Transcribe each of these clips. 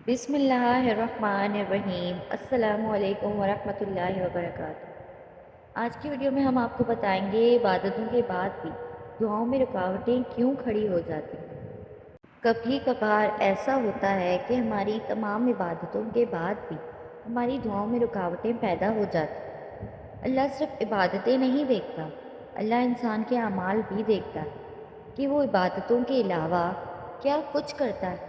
بسم اللہ الرحمن الرحیم۔ السلام علیکم ورحمۃ اللہ وبرکاتہ۔ آج کی ویڈیو میں ہم آپ کو بتائیں گے عبادتوں کے بعد بھی دعاؤں میں رکاوٹیں کیوں کھڑی ہو جاتی ہیں۔ کبھی کبھار ایسا ہوتا ہے کہ ہماری تمام عبادتوں کے بعد بھی ہماری دعاؤں میں رکاوٹیں پیدا ہو جاتی ہیں۔ اللہ صرف عبادتیں نہیں دیکھتا، اللہ انسان کے اعمال بھی دیکھتا ہے کہ وہ عبادتوں کے علاوہ کیا کچھ کرتا ہے،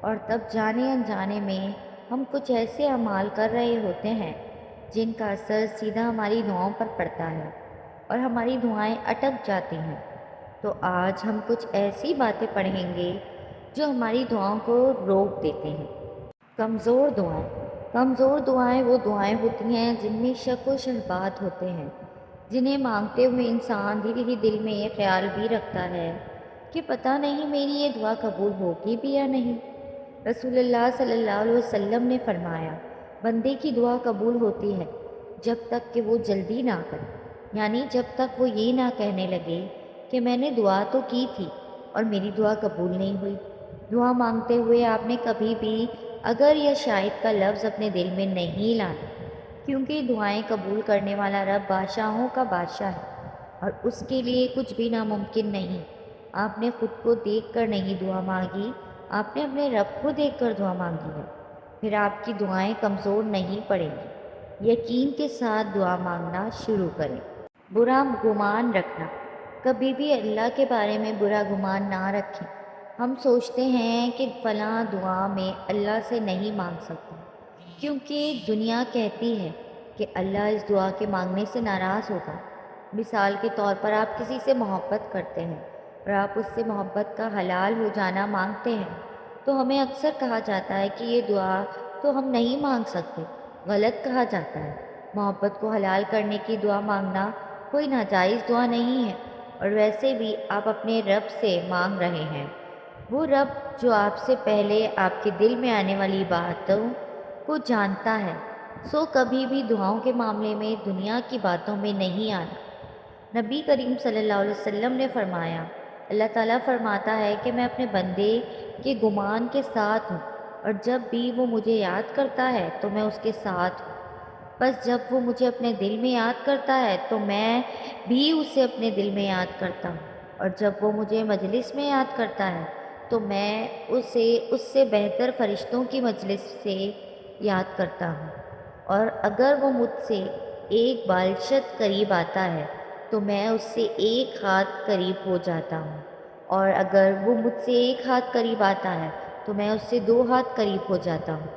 اور تب جانے انجانے میں ہم کچھ ایسے اعمال کر رہے ہوتے ہیں جن کا اثر سیدھا ہماری دعاؤں پر پڑتا ہے اور ہماری دعائیں اٹک جاتی ہیں۔ تو آج ہم کچھ ایسی باتیں پڑھیں گے جو ہماری دعاؤں کو روک دیتے ہیں۔ کمزور دعائیں وہ دعائیں ہوتی ہیں جن میں شک و شبہات ہوتے ہیں، جنہیں مانگتے ہوئے انسان دھیرے ہی دل میں یہ خیال بھی رکھتا ہے کہ پتہ نہیں میری یہ دعا قبول ہوگی بھی یا نہیں۔ رسول اللہ صلی اللہ علیہ وسلم نے فرمایا، بندے کی دعا قبول ہوتی ہے جب تک کہ وہ جلدی نہ کرے، یعنی جب تک وہ یہ نہ کہنے لگے کہ میں نے دعا تو کی تھی اور میری دعا قبول نہیں ہوئی۔ دعا مانگتے ہوئے آپ نے کبھی بھی اگر یا شاید کا لفظ اپنے دل میں نہیں لانا، کیونکہ دعائیں قبول کرنے والا رب بادشاہوں کا بادشاہ ہے اور اس کے لیے کچھ بھی ناممکن نہیں۔ آپ نے خود کو دیکھ کر نہیں دعا مانگی، آپ نے اپنے رب کو دیکھ کر دعا مانگی ہے، پھر آپ کی دعائیں کمزور نہیں پڑیں گی۔ یقین کے ساتھ دعا مانگنا شروع کریں۔ برا گمان رکھنا، کبھی بھی اللہ کے بارے میں برا گمان نہ رکھیں۔ ہم سوچتے ہیں کہ فلاں دعا میں اللہ سے نہیں مانگ سکتے کیونکہ دنیا کہتی ہے کہ اللہ اس دعا کے مانگنے سے ناراض ہوگا۔ مثال کے طور پر آپ کسی سے محبت کرتے ہیں اور آپ اس سے محبت کا حلال ہو جانا مانگتے ہیں، تو ہمیں اکثر کہا جاتا ہے کہ یہ دعا تو ہم نہیں مانگ سکتے، غلط کہا جاتا ہے۔ محبت کو حلال کرنے کی دعا مانگنا کوئی ناجائز دعا نہیں ہے، اور ویسے بھی آپ اپنے رب سے مانگ رہے ہیں، وہ رب جو آپ سے پہلے آپ کے دل میں آنے والی باتوں کو جانتا ہے۔ سو کبھی بھی دعاؤں کے معاملے میں دنیا کی باتوں میں نہیں آنا۔ نبی کریم صلی اللہ علیہ وسلم نے فرمایا، اللہ تعالیٰ فرماتا ہے کہ میں اپنے بندے کے گمان کے ساتھ ہوں، اور جب بھی وہ مجھے یاد کرتا ہے تو میں اس کے ساتھ ہوں۔ بس جب وہ مجھے اپنے دل میں یاد کرتا ہے تو میں بھی اسے اپنے دل میں یاد کرتا ہوں، اور جب وہ مجھے مجلس میں یاد کرتا ہے تو میں اسے اس سے بہتر فرشتوں کی مجلس سے یاد کرتا ہوں، اور اگر وہ مجھ سے ایک بالشت قریب آتا ہے تو میں اس سے ایک ہاتھ قریب ہو جاتا ہوں، اور اگر وہ مجھ سے ایک ہاتھ قریب آتا ہے تو میں اس سے 2 ہاتھ قریب ہو جاتا ہوں،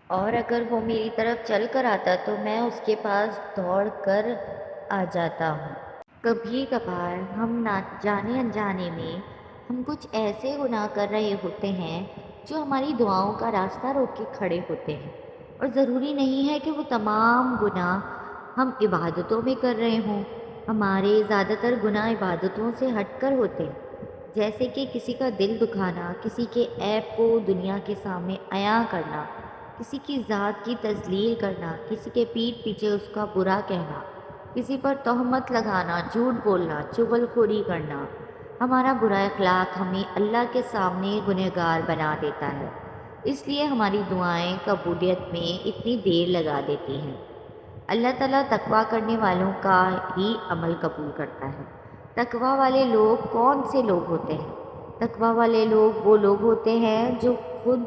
اور اگر وہ میری طرف چل کر آتا تو میں اس کے پاس دوڑ کر آ جاتا ہوں۔ کبھی کبھار ہم نہ جانے انجانے میں ہم کچھ ایسے گناہ کر رہے ہوتے ہیں جو ہماری دعاؤں کا راستہ روک کے کھڑے ہوتے ہیں، اور ضروری نہیں ہے کہ وہ تمام گناہ ہم عبادتوں میں کر رہے ہوں۔ ہمارے زیادہ تر گناہ عبادتوں سے ہٹ کر ہوتے ہیں، جیسے کہ کسی کا دل دکھانا، کسی کے عیب کو دنیا کے سامنے عیاں کرنا، کسی کی ذات کی تذلیل کرنا، کسی کے پیٹھ پیچھے اس کا برا کہنا، کسی پر تہمت لگانا، جھوٹ بولنا، چغل خوری کرنا۔ ہمارا برا اخلاق ہمیں اللہ کے سامنے گنہگار بنا دیتا ہے، اس لیے ہماری دعائیں قبولیت میں اتنی دیر لگا دیتی ہیں۔ اللہ تعالیٰ تقویٰ کرنے والوں کا ہی عمل قبول کرتا ہے۔ تقویٰ والے لوگ کون سے لوگ ہوتے ہیں؟ تقویٰ والے لوگ وہ لوگ ہوتے ہیں جو خود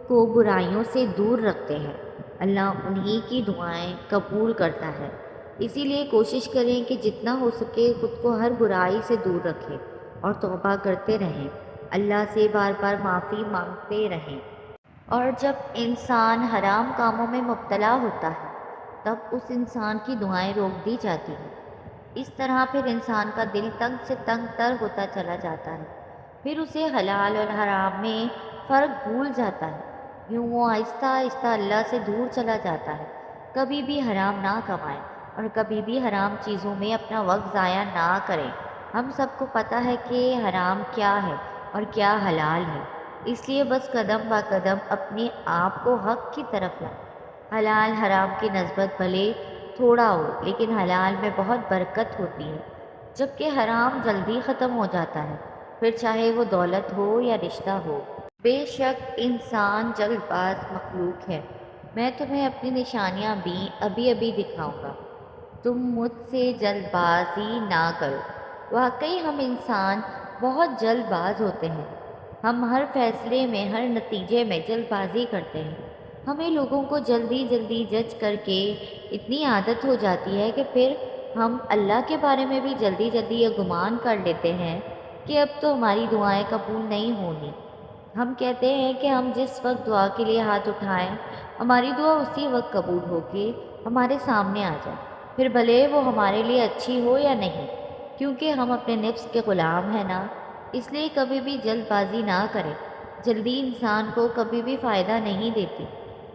کو برائیوں سے دور رکھتے ہیں۔ اللہ انہی کی دعائیں قبول کرتا ہے، اسی لیے کوشش کریں کہ جتنا ہو سکے خود کو ہر برائی سے دور رکھیں اور توبہ کرتے رہیں، اللہ سے بار بار معافی مانگتے رہیں۔ اور جب انسان حرام کاموں میں مبتلا ہوتا ہے تب اس انسان کی دعائیں روک دی جاتی ہیں۔ اس طرح پھر انسان کا دل تنگ سے تنگ تر ہوتا چلا جاتا ہے، پھر اسے حلال اور حرام میں فرق بھول جاتا ہے، یوں وہ آہستہ آہستہ اللہ سے دور چلا جاتا ہے۔ کبھی بھی حرام نہ کمائیں اور کبھی بھی حرام چیزوں میں اپنا وقت ضائع نہ کریں۔ ہم سب کو پتہ ہے کہ حرام کیا ہے اور کیا حلال ہے، اس لیے بس قدم با قدم اپنے آپ کو حق کی طرف لائیں۔ حلال حرام کی نسبت بھلے تھوڑا ہو لیکن حلال میں بہت برکت ہوتی ہے، جبکہ حرام جلدی ختم ہو جاتا ہے، پھر چاہے وہ دولت ہو یا رشتہ ہو۔ بے شک انسان جلد باز مخلوق ہے، میں تمہیں اپنی نشانیاں بھی ابھی ابھی دکھاؤں گا، تم مجھ سے جلد بازی نہ کرو۔ واقعی ہم انسان بہت جلد باز ہوتے ہیں، ہم ہر فیصلے میں، ہر نتیجے میں جلد بازی کرتے ہیں۔ ہمیں لوگوں کو جلدی جلدی جج کر کے اتنی عادت ہو جاتی ہے کہ پھر ہم اللہ کے بارے میں بھی جلدی جلدی یہ گمان کر لیتے ہیں کہ اب تو ہماری دعائیں قبول نہیں ہونی۔ ہم کہتے ہیں کہ ہم جس وقت دعا کے لیے ہاتھ اٹھائیں، ہماری دعا اسی وقت قبول ہو کے ہمارے سامنے آ جائے، پھر بھلے وہ ہمارے لیے اچھی ہو یا نہیں، کیونکہ ہم اپنے نفس کے غلام ہیں نا۔ اس لیے کبھی بھی جلد بازی نہ کریں، جلدی انسان کو کبھی بھی فائدہ نہیں دیتی۔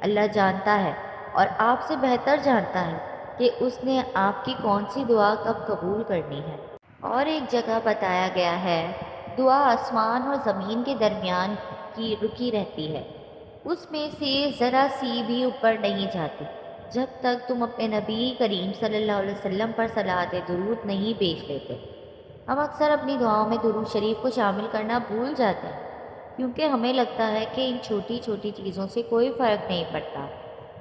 اللہ جانتا ہے اور آپ سے بہتر جانتا ہے کہ اس نے آپ کی کون سی دعا کب قبول کرنی ہے۔ اور ایک جگہ بتایا گیا ہے، دعا آسمان اور زمین کے درمیان کی رکی رہتی ہے، اس میں سے ذرا سی بھی اوپر نہیں جاتی جب تک تم اپنے نبی کریم صلی اللہ علیہ وسلم پر صلاۃ درود نہیں بھیج لیتے۔ ہم اکثر اپنی دعاؤں میں درود شریف کو شامل کرنا بھول جاتے ہیں، کیونکہ ہمیں لگتا ہے کہ ان چھوٹی چھوٹی چیزوں سے کوئی فرق نہیں پڑتا۔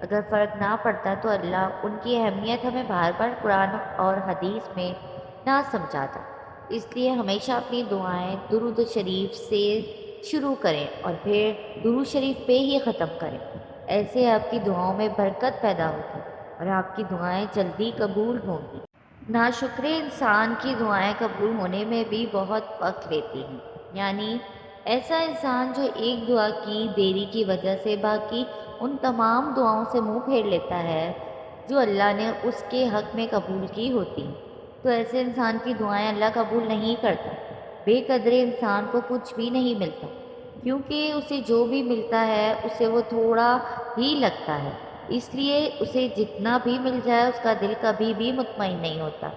اگر فرق نہ پڑتا تو اللہ ان کی اہمیت ہمیں بار بار قرآن اور حدیث میں نہ سمجھاتا۔ اس لیے ہمیشہ اپنی دعائیں درود شریف سے شروع کریں اور پھر درود شریف پہ ہی ختم کریں۔ ایسے آپ کی دعاؤں میں برکت پیدا ہوگی اور آپ کی دعائیں جلدی قبول ہوں گی۔ ناشکر انسان کی دعائیں قبول ہونے میں بھی بہت وقت لیتی ہیں، یعنی ایسا انسان جو ایک دعا کی دیری کی وجہ سے باقی ان تمام دعاؤں سے منہ پھیر لیتا ہے جو اللہ نے اس کے حق میں قبول کی ہوتی ہیں، تو ایسے انسان کی دعائیں اللہ قبول نہیں کرتا۔ بے قدر انسان کو کچھ بھی نہیں ملتا، کیونکہ اسے جو بھی ملتا ہے اسے وہ تھوڑا ہی لگتا ہے، اس لیے اسے جتنا بھی مل جائے اس کا دل کبھی بھی مطمئن نہیں ہوتا۔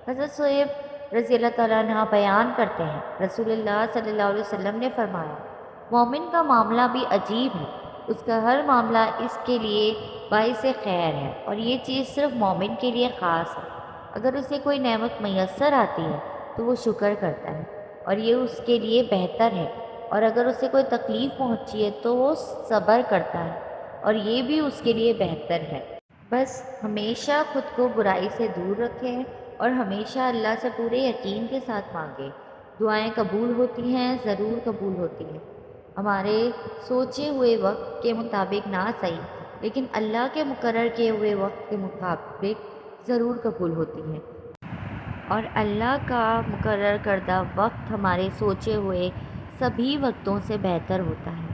حضرت صہیب رضی اللہ تعالیٰ عنہ بیان کرتے ہیں، رسول اللہ صلی اللہ علیہ وسلم نے فرمایا، مومن کا معاملہ بھی عجیب ہے، اس کا ہر معاملہ اس کے لیے باعث خیر ہے، اور یہ چیز صرف مومن کے لیے خاص ہے۔ اگر اسے کوئی نعمت میسر آتی ہے تو وہ شکر کرتا ہے اور یہ اس کے لیے بہتر ہے، اور اگر اسے کوئی تکلیف پہنچی ہے تو وہ صبر کرتا ہے اور یہ بھی اس کے لیے بہتر ہے۔ بس ہمیشہ خود کو برائی سے دور رکھیں اور ہمیشہ اللہ سے پورے یقین کے ساتھ مانگیں۔ دعائیں قبول ہوتی ہیں، ضرور قبول ہوتی ہیں، ہمارے سوچے ہوئے وقت کے مطابق نہ صحیح، لیکن اللہ کے مقرر کیے ہوئے وقت کے مطابق ضرور قبول ہوتی ہیں، اور اللہ کا مقرر کردہ وقت ہمارے سوچے ہوئے سبھی وقتوں سے بہتر ہوتا ہے۔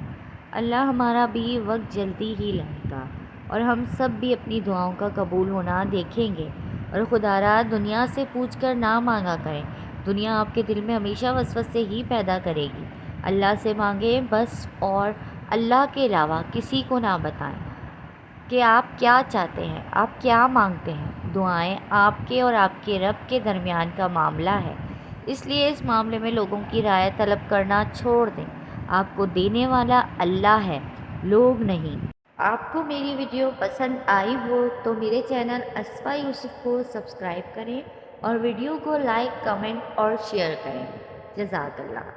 اللہ ہمارا بھی وقت جلدی ہی لائے گا اور ہم سب بھی اپنی دعاؤں کا قبول ہونا دیکھیں گے۔ اور خدا را دنیا سے پوچھ کر نہ مانگا کریں، دنیا آپ کے دل میں ہمیشہ وسوسے ہی پیدا کرے گی۔ اللہ سے مانگیں بس، اور اللہ کے علاوہ کسی کو نہ بتائیں کہ آپ کیا چاہتے ہیں، آپ کیا مانگتے ہیں۔ دعائیں آپ کے اور آپ کے رب کے درمیان کا معاملہ ہے، اس لیے اس معاملے میں لوگوں کی رائے طلب کرنا چھوڑ دیں۔ آپ کو دینے والا اللہ ہے، لوگ نہیں۔ آپ کو میری ویڈیو پسند آئی ہو تو میرے چینل اسفا یوسف کو سبسکرائب کریں اور ویڈیو کو لائک، کمنٹ اور شیئر کریں۔ جزاک اللہ۔